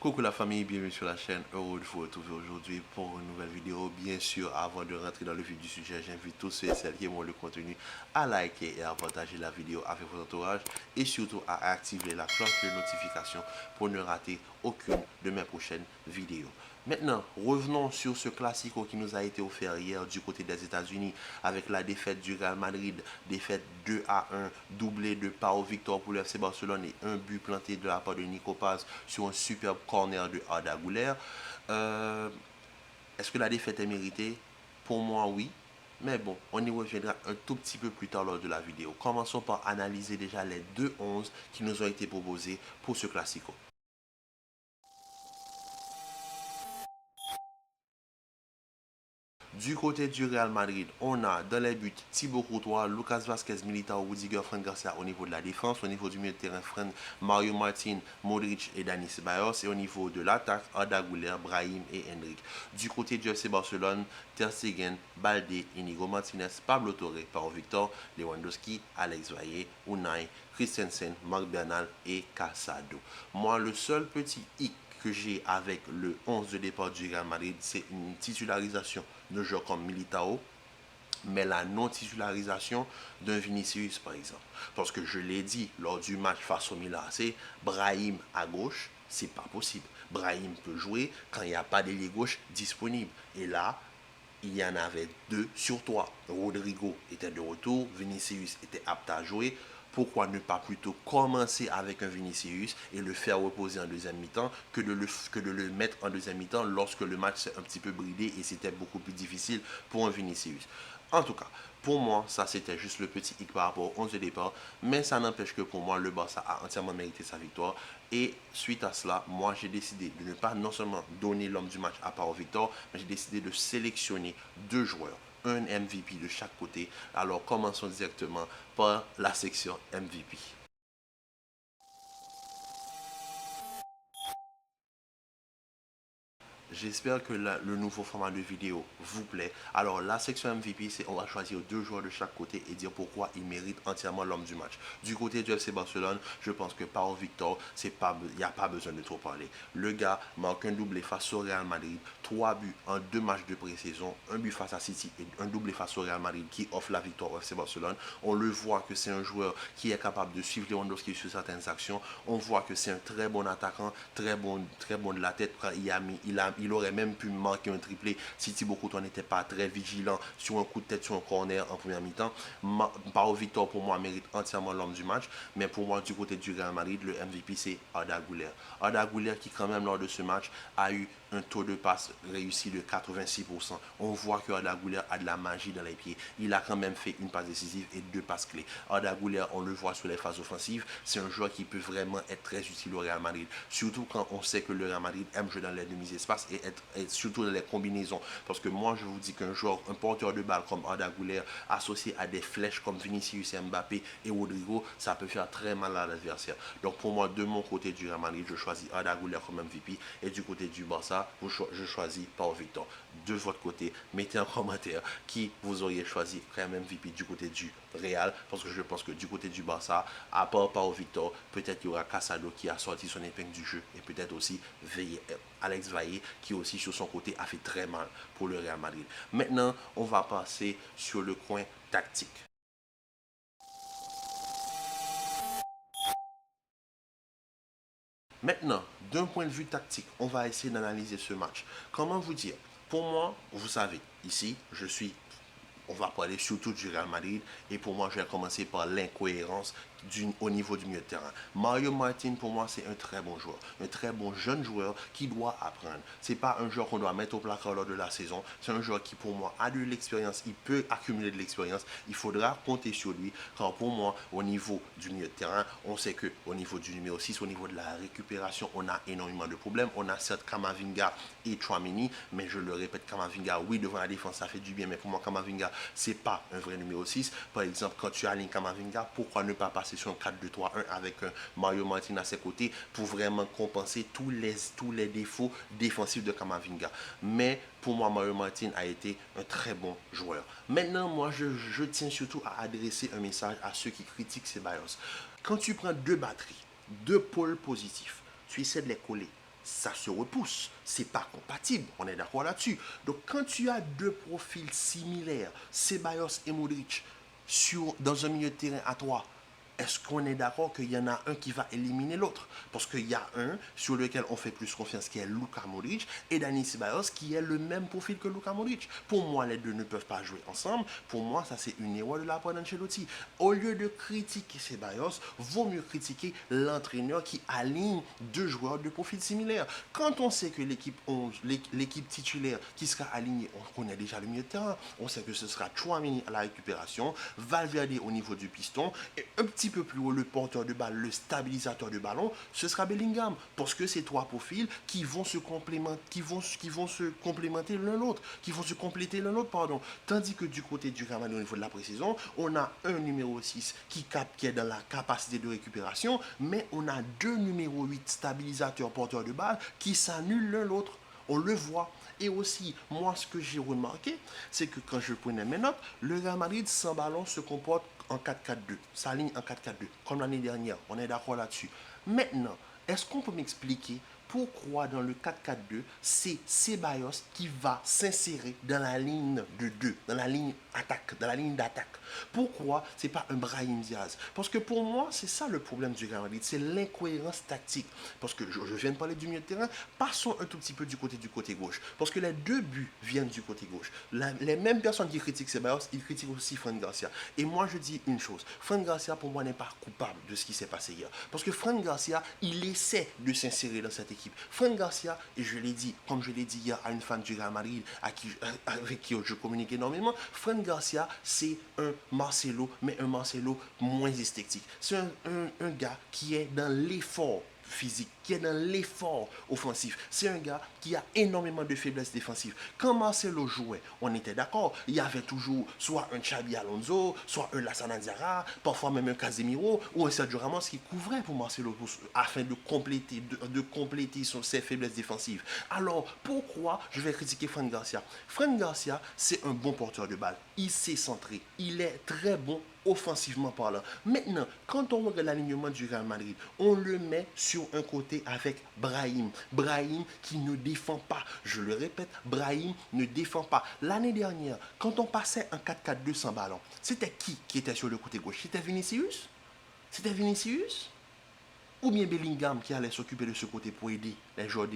Coucou la famille, bienvenue sur la chaîne. Heureux de vous retrouver aujourd'hui pour une nouvelle vidéo. Bien sûr, avant de rentrer dans le vif du sujet, j'invite tous ceux et celles qui aiment le contenu à liker et à partager la vidéo avec votre entourage et surtout à activer la cloche de notification pour ne rater aucune de mes prochaines vidéos. Maintenant, revenons sur ce classico qui nous a été offert hier du côté des États-Unis avec la défaite du Real Madrid, défaite 2-1, doublé de Pau Victor pour le FC Barcelone et un but planté de la part de Nico Paz sur un superbe corner de Arda Güler. Est-ce que la défaite est méritée? Pour moi, oui. Mais bon, on y reviendra un tout petit peu plus tard lors de la vidéo. Commençons par analyser déjà les deux 11 qui nous ont été proposés pour ce classico. Du côté du Real Madrid, on a dans les buts Thibaut Courtois, Lucas Vázquez, Militao, Rudiger, Fran Garcia au niveau de la défense. Au niveau du milieu de terrain, Mario Martin, Modric et Dani Ceballos. Et au niveau de l'attaque, Arda Güler, Brahim et Hendrik. Du côté du FC Barcelone, Ter Stegen, Balde, Inigo Martinez, Pablo Torre, Pau Victor, Lewandowski, Alex Valle, Unai, Christensen, Marc Bernal et Casado. Moi, le seul petit hic que j'ai avec le 11 de départ du Real Madrid, c'est une titularisation de joueurs comme Militao, mais la non-titularisation d'un Vinicius, par exemple. Parce que je l'ai dit lors du match face au Milan AC, Brahim à gauche, c'est pas possible. Brahim peut jouer quand il n'y a pas d'ailier gauche disponible. Et là, il y en avait deux sur trois. Rodrigo était de retour, Vinicius était apte à jouer. Pourquoi ne pas plutôt commencer avec un Vinicius et le faire reposer en deuxième mi-temps que de le mettre en deuxième mi-temps lorsque le match s'est un petit peu bridé et c'était beaucoup plus difficile pour un Vinicius. En tout cas, pour moi, ça c'était juste le petit hic par rapport au 11 de départ, mais ça n'empêche que pour moi, le Barça a entièrement mérité sa victoire. Et suite à cela, moi j'ai décidé de ne pas non seulement donner l'homme du match à Pau Victor, mais j'ai décidé de sélectionner deux joueurs, un MVP de chaque côté. Alors commençons directement par la section MVP. J'espère que le nouveau format de vidéo vous plaît. Alors, la section MVP, c'est on va choisir deux joueurs de chaque côté et dire pourquoi ils méritent entièrement l'homme du match. Du côté du FC Barcelone, je pense que Pau Victor, il n'y a pas besoin de trop parler. Le gars marque un doublé face au Real Madrid, 3 buts en 2 matchs de pré-saison, un but face à City et un doublé face au Real Madrid qui offre la victoire au FC Barcelone. On le voit que c'est un joueur qui est capable de suivre Lewandowski sur certaines actions. On voit que c'est un très bon attaquant, très bon de la tête. Il aurait même pu marquer un triplé si Thibaut Courtois n'était pas très vigilant sur un coup de tête sur un corner en première mi-temps. Pau Victor, pour moi, mérite entièrement l'homme du match. Mais pour moi, du côté du Real Madrid, le MVP, c'est Arda Güler. Arda Güler qui, quand même, lors de ce match, a eu un taux de passe réussi de 86%. On voit que Arda Güler a de la magie dans les pieds. Il a quand même fait une passe décisive et 2 passes clés. Arda Güler, on le voit sur les phases offensives, c'est un joueur qui peut vraiment être très utile au Real Madrid. Surtout quand on sait que le Real Madrid aime jouer dans les demi-espaces et surtout dans les combinaisons. Parce que moi, je vous dis qu'un joueur, un porteur de balle comme Arda Güler, associé à des flèches comme Vinicius, Mbappé et Rodrigo, ça peut faire très mal à l'adversaire. Donc pour moi, de mon côté du Real Madrid, je choisis Arda Güler comme MVP et du côté du Barça, je choisis Pau Victor. De votre côté, mettez en commentaire qui vous auriez choisi comme MVP du côté du Real, parce que je pense que du côté du Barça, à part Pau Victor, peut-être il y aura Casado qui a sorti son épingle du jeu et peut-être aussi Alex Valle qui aussi sur son côté a fait très mal pour le Real Madrid. Maintenant, on va passer sur le coin tactique. Maintenant, d'un point de vue tactique, on va essayer d'analyser ce match. Comment vous dire? Pour moi, vous savez, ici, on va parler surtout du Real Madrid. Et pour moi, je vais commencer par l'incohérence au niveau du milieu de terrain. Mario Martin, pour moi, c'est un très bon joueur. Un très bon jeune joueur qui doit apprendre. Ce n'est pas un joueur qu'on doit mettre au placard lors de la saison. C'est un joueur qui, pour moi, a de l'expérience. Il peut accumuler de l'expérience. Il faudra compter sur lui. Car pour moi, au niveau du milieu de terrain, on sait qu'au niveau du numéro 6, au niveau de la récupération, on a énormément de problèmes. On a certes Kamavinga et Tchouaméni, mais je le répète, Kamavinga, oui, devant la défense, ça fait du bien. Mais pour moi, Kamavinga, c'est pas un vrai numéro 6. Par exemple, quand tu alignes Kamavinga, pourquoi ne pas passer sur un 4-2-3-1 avec un Mario Martin à ses côtés pour vraiment compenser tous les défauts défensifs de Kamavinga. Mais pour moi, Mario Martin a été un très bon joueur. Maintenant, moi, je tiens surtout à adresser un message à ceux qui critiquent Ceballos. Quand tu prends deux batteries, deux pôles positifs, tu essaies de les coller. ça se repousse. C'est pas compatible. On est d'accord là-dessus. Donc, quand tu as deux profils similaires, Ceballos et Modric, dans un milieu de terrain à trois, est-ce qu'on est d'accord qu'il y en a un qui va éliminer l'autre? Parce qu'il y a un sur lequel on fait plus confiance qui est Luka Modric et Dani Ceballos qui est le même profil que Luka Modric. Pour moi, les deux ne peuvent pas jouer ensemble. Pour moi, ça c'est une erreur de la part d'Ancelotti. Au lieu de critiquer Ceballos, vaut mieux critiquer l'entraîneur qui aligne deux joueurs de profil similaire. Quand on sait que l'équipe 11, l'équipe titulaire qui sera alignée, on connaît déjà le milieu de terrain. On sait que ce sera Tchouaméni à la récupération, Valverde au niveau du piston et un petit peu plus haut, le porteur de balle, le stabilisateur de ballon, ce sera Bellingham. Parce que c'est trois profils qui vont se complémenter, qui vont se complémenter l'un l'autre, qui vont se compléter l'un l'autre, pardon. Tandis que du côté du Real Madrid, au niveau de la précision, on a un numéro 6 qui est dans la capacité de récupération, mais on a deux numéros 8 stabilisateurs, porteurs de balle, qui s'annulent l'un l'autre. On le voit. Et aussi, moi, ce que j'ai remarqué, c'est que quand je prenais mes notes, le Real Madrid sans ballon se comporte en 4-4-2, s'aligne en 4-4-2, comme l'année dernière. On est d'accord là-dessus. Maintenant, est-ce qu'on peut m'expliquer pourquoi dans le 4-4-2, c'est Ceballos qui va s'insérer dans la ligne de 2, dans la ligne attaque, dans la ligne d'attaque? Pourquoi c'est pas un Brahim Diaz? Parce que pour moi, c'est ça le problème du Real Madrid, c'est l'incohérence tactique. Parce que je viens de parler du milieu de terrain, passons un tout petit peu du côté gauche. Parce que les deux buts viennent du côté gauche. Les mêmes personnes qui critiquent Ceballos, ils critiquent aussi Fran Garcia. Et moi, je dis une chose, Fran Garcia, pour moi, n'est pas coupable de ce qui s'est passé hier. Parce que Fran Garcia, il essaie de s'insérer dans cette équipe. Fran Garcia, et je l'ai dit, comme je l'ai dit hier à une fan du Real Madrid avec qui je communique énormément, Fran Garcia, c'est un Marcelo, mais un Marcelo moins esthétique. C'est un gars qui est dans l'effort physique, qui est dans l'effort offensif. C'est un gars qui a énormément de faiblesses défensives. Quand Marcelo jouait, on était d'accord, il y avait toujours soit un Xabi Alonso, soit un Lassana Diarra, parfois même un Casemiro ou un Sergio Ramos qui couvrait pour Marcelo afin de compléter ses faiblesses défensives. Alors, pourquoi je vais critiquer Fran Garcia? Fran Garcia, c'est un bon porteur de balle. Il sait centrer. Il est très bon offensivement parlant. Maintenant, quand on regarde l'alignement du Real Madrid, on le met sur un côté avec Brahim. Brahim qui ne défend pas. Je le répète, Brahim ne défend pas. L'année dernière, quand on passait un 4-4-2 sans ballon, c'était qui était sur le côté gauche? C'était Vinicius? C'était Vinicius? Ou bien Bellingham qui allait s'occuper de ce côté pour aider les joueurs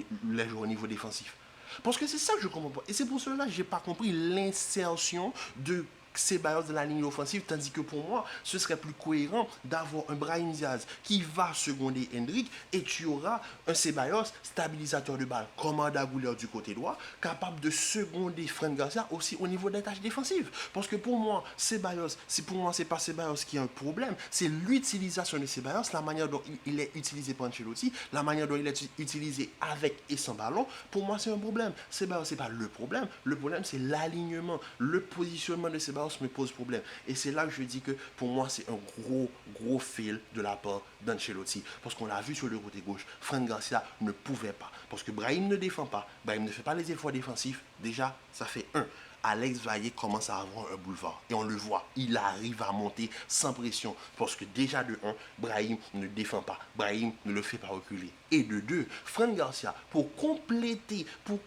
au niveau défensif? Parce que c'est ça que je ne comprends pas. Et c'est pour cela que je n'ai pas compris l'insertion de Ceballos de la ligne offensive, tandis que pour moi, ce serait plus cohérent d'avoir un Brahim Diaz qui va seconder Hendrick et tu auras un Ceballos stabilisateur de balle, comme Arda Güler du côté droit, capable de seconder Fran Garcia aussi au niveau des tâches défensives. Parce que pour moi, Ceballos, c'est pas Ceballos qui a un problème, c'est l'utilisation de Ceballos, la manière dont il est utilisé par Ancelotti, la manière dont il est utilisé avec et sans ballon. Pour moi, c'est un problème. Ceballos, c'est pas le problème. Le problème, c'est l'alignement, le positionnement de Ceballos me pose problème. Et c'est là que je dis que pour moi, c'est un gros fail de la part d'Ancelotti. Parce qu'on l'a vu sur le côté gauche, Fran Garcia ne pouvait pas. Parce que Brahim ne défend pas, Brahim ne fait pas les efforts défensifs. Déjà, ça fait un. Alex Vaillé commence à avoir un boulevard. Et on le voit, il arrive à monter sans pression. Parce que déjà de 1, Brahim ne défend pas. Brahim ne le fait pas reculer. Et de 2, Fran Garcia, pour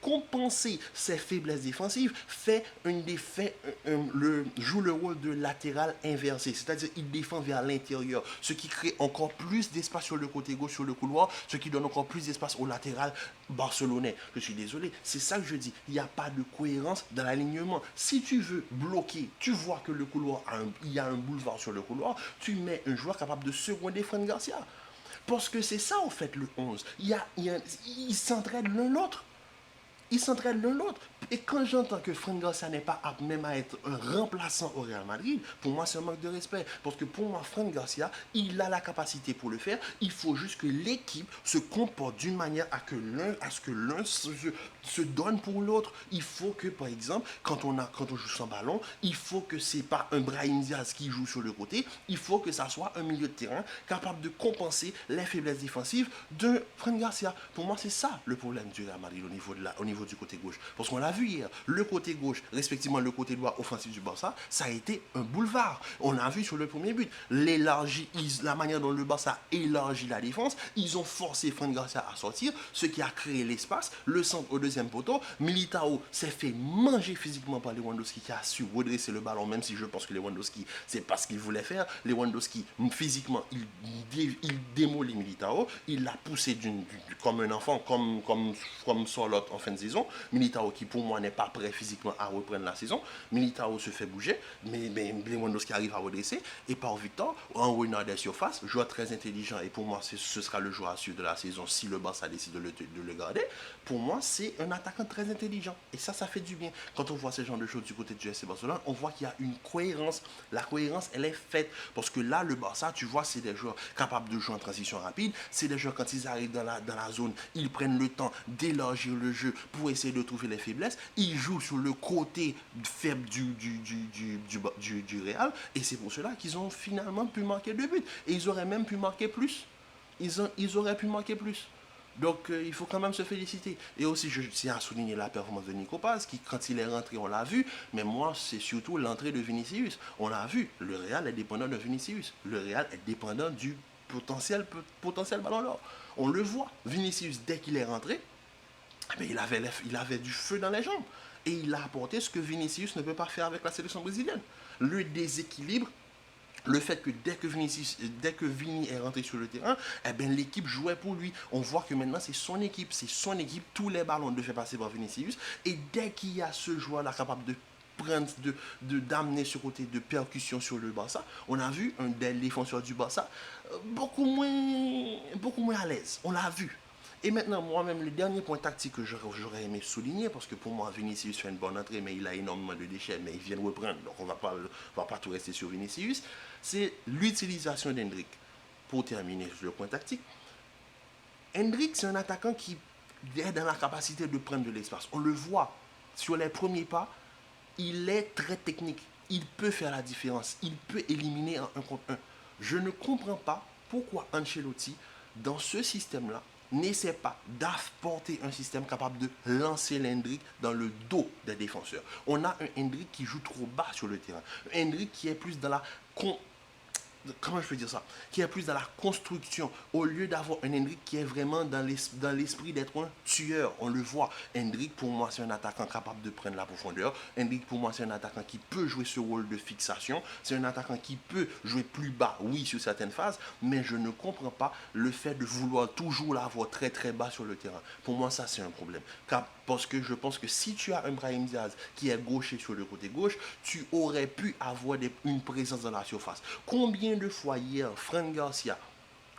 compenser ses faiblesses défensives, joue le rôle de latéral inversé. C'est-à-dire qu'il défend vers l'intérieur. Ce qui crée encore plus d'espace sur le côté gauche, sur le couloir. Ce qui donne encore plus d'espace au latéral barcelonais. Je suis désolé. C'est ça que je dis. Il n'y a pas de cohérence dans l'alignement. Si tu veux bloquer, tu vois que le couloir il y a un boulevard sur le couloir, tu mets un joueur capable de seconder Fran Garcia. Parce que c'est ça, en fait, le 11. Ils s'entraident l'un l'autre. Ils s'entraident l'un l'autre. Et quand j'entends que Fran Garcia n'est pas apte même à être un remplaçant au Real Madrid, pour moi, c'est un manque de respect. Parce que pour moi, Fran Garcia, il a la capacité pour le faire. Il faut juste que l'équipe se comporte d'une manière à ce que l'un se donne pour l'autre. Il faut que, par exemple, quand on joue sans ballon, il faut que c'est pas un Brahim Diaz qui joue sur le côté. Il faut que ça soit un milieu de terrain capable de compenser les faiblesses défensives de Fran Garcia. Pour moi, c'est ça le problème du Real Madrid au niveau niveau du côté gauche. Parce qu'on l'a vu hier, le côté gauche, respectivement le côté droit offensif du Barça, ça a été un boulevard. On a vu sur le premier but, la manière dont le Barça élargit la défense, ils ont forcé Fran Garcia à sortir, ce qui a créé l'espace, le centre au deuxième poteau. Militao s'est fait manger physiquement par Lewandowski qui a su redresser le ballon, même si je pense que Lewandowski, c'est pas ce qu'il voulait faire. Lewandowski, physiquement, il démolit Militao, il l'a poussé comme un enfant, comme Sorloth en fin de saison. Militao qui pour moi n'est pas prêt physiquement à reprendre la saison. Militao se fait bouger, mais Lewandowski arrive à redresser. Et par Victor, en renard des surfaces, joueur très intelligent, et pour moi ce sera le joueur à suivre de la saison si le Barça décide de le garder. Pour moi, c'est un attaquant très intelligent. Et ça fait du bien. Quand on voit ce genre de choses du côté du FC Barcelone, on voit qu'il y a une cohérence. La cohérence, elle est faite. Parce que là, le Barça, tu vois, c'est des joueurs capables de jouer en transition rapide. C'est des joueurs, quand ils arrivent dans la zone, ils prennent le temps d'élargir le jeu pour essayer de trouver les faiblesses. Ils jouent sur le côté faible du Real. Et c'est pour cela qu'ils ont finalement pu marquer 2 buts. Et ils auraient même pu marquer plus. Ils auraient pu marquer plus. Donc, il faut quand même se féliciter. Et aussi, je tiens à souligner la performance de Nico Paz, qui, quand il est rentré, on l'a vu. Mais moi, c'est surtout l'entrée de Vinicius. On l'a vu. Le Real est dépendant de Vinicius. Le Real est dépendant du potentiel ballon d'or. On le voit. Vinicius, dès qu'il est rentré, il avait du feu dans les jambes. Et il a apporté ce que Vinicius ne peut pas faire avec la sélection brésilienne. Le déséquilibre, le fait que dès que Vini est rentré sur le terrain, l'équipe jouait pour lui. On voit que maintenant c'est son équipe, tous les ballons devaient passer par Vinicius. Et dès qu'il y a ce joueur-là capable de d'amener ce côté de percussion sur le Barça, on a vu un des défenseurs du Barça beaucoup moins à l'aise. On l'a vu. Et maintenant, moi-même, le dernier point tactique que j'aurais aimé souligner, parce que pour moi, Vinicius fait une bonne entrée, mais il a énormément de déchets, mais il vient de reprendre, donc on ne va pas tout rester sur Vinicius, c'est l'utilisation d'Hendrick. Pour terminer le point tactique, Hendrick, c'est un attaquant qui est dans la capacité de prendre de l'espace. On le voit sur les premiers pas, il est très technique. Il peut faire la différence. Il peut éliminer en 1 contre 1. Je ne comprends pas pourquoi Ancelotti, dans ce système-là, n'essaie pas d'apporter un système capable de lancer l'Hendrick dans le dos des défenseurs. On a un Hendrick qui joue trop bas sur le terrain. Un Hendrick qui est plus dans la comment je peux dire ça, qui est plus dans la construction, au lieu d'avoir un Hendrick qui est vraiment dans l'esprit d'être un tueur. On le voit. Hendrick, pour moi, c'est un attaquant capable de prendre la profondeur. Hendrick, pour moi, c'est un attaquant qui peut jouer ce rôle de fixation. C'est un attaquant qui peut jouer plus bas, oui, sur certaines phases, mais je ne comprends pas le fait de vouloir toujours l'avoir très très bas sur le terrain. Pour moi, ça, c'est un problème. Parce que je pense que si tu as un Brahim Diaz qui est gaucher sur le côté gauche, tu aurais pu avoir une présence dans la surface. Combien de fois hier, Fran Garcia,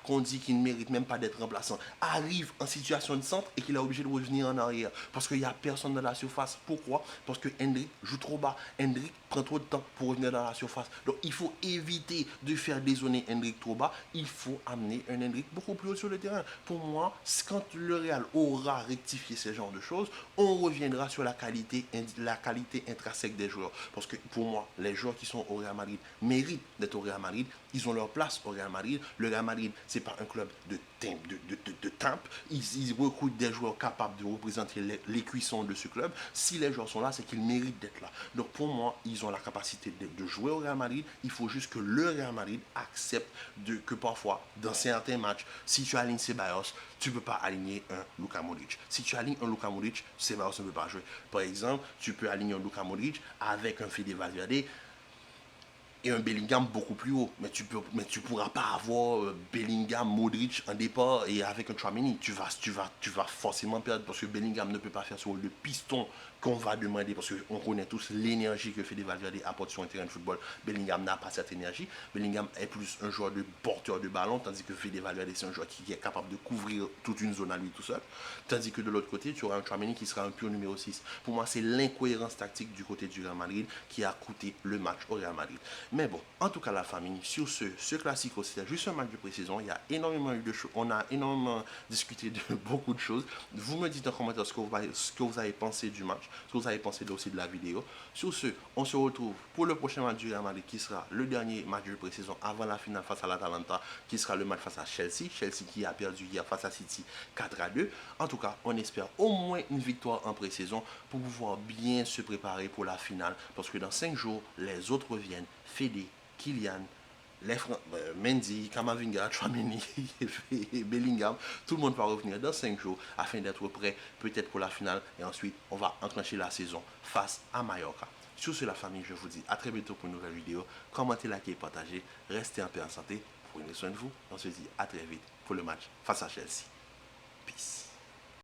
qu'on dit qu'il ne mérite même pas d'être remplaçant, arrive en situation de centre et qu'il est obligé de revenir en arrière parce qu'il n'y a personne dans la surface. Pourquoi? Parce que Hendrick joue trop bas. Hendrick prend trop de temps pour revenir dans la surface. Donc il faut éviter de faire dézoner Hendrick trop bas. Il faut amener un Hendrick beaucoup plus haut sur le terrain. Pour moi, quand le Real aura rectifié ce genre de choses, on reviendra sur la qualité intrinsèque des joueurs. Parce que pour moi, les joueurs qui sont au Real Madrid méritent d'être au Real Madrid. Ils ont leur place au Real Madrid. Le Real Madrid, c'est pas un club de temp. Ils recrutent des joueurs capables de représenter les cuissons de ce club. Si les joueurs sont là, c'est qu'ils méritent d'être là. Donc pour moi, ils ont la capacité de jouer au Real Madrid. Il faut juste que le Real Madrid accepte que parfois, dans certains matchs, si tu alignes Ceballos, tu ne peux pas aligner un Luka Modric. Si tu alignes un Luka Modric, Ceballos ne peut pas jouer. Par exemple, tu peux aligner un Luka Modric avec un Fede Valverde et un Bellingham beaucoup plus haut. Mais tu pourras pas avoir Bellingham, Modric en départ et avec un Tchouaméni. Tu vas forcément perdre parce que Bellingham ne peut pas faire ce rôle de piston qu'on va demander parce qu'on connaît tous l'énergie que Fede Valverde apporte sur un terrain de football. Bellingham n'a pas cette énergie. Bellingham est plus un joueur de porteur de ballon, tandis que Fede Valverde c'est un joueur qui est capable de couvrir toute une zone à lui tout seul. Tandis que de l'autre côté, tu auras un Tchouaméni qui sera un pur numéro 6. Pour moi, c'est l'incohérence tactique du côté du Real Madrid qui a coûté le match au Real Madrid. Mais bon, en tout cas la famille, sur ce classico, c'était juste un match de pré-saison. Il y a énormément eu de choses, on a énormément discuté de beaucoup de choses. Vous me dites en commentaire ce que vous avez pensé du match. Ce que vous avez pensé aussi de la vidéo. Sur ce, on se retrouve pour le prochain match du Real Madrid qui sera le dernier match de pré-saison avant la finale face à l'Atalanta, qui sera le match face à Chelsea. Chelsea qui a perdu hier face à City 4-2. En tout cas, on espère au moins une victoire en pré-saison pour pouvoir bien se préparer pour la finale. Parce que dans 5 jours, les autres reviennent. Fede, Kylian, Mendy, Kamavinga, Tchouaméni et Bellingham, tout le monde va revenir dans 5 jours afin d'être prêt peut-être pour la finale et ensuite on va enclencher la saison face à Mallorca. Sur ce la famille, je vous dis à très bientôt pour une nouvelle vidéo. Commentez, likez, partagez, restez en paix en santé, prenez soin de vous. On se dit à très vite pour le match face à Chelsea. Peace.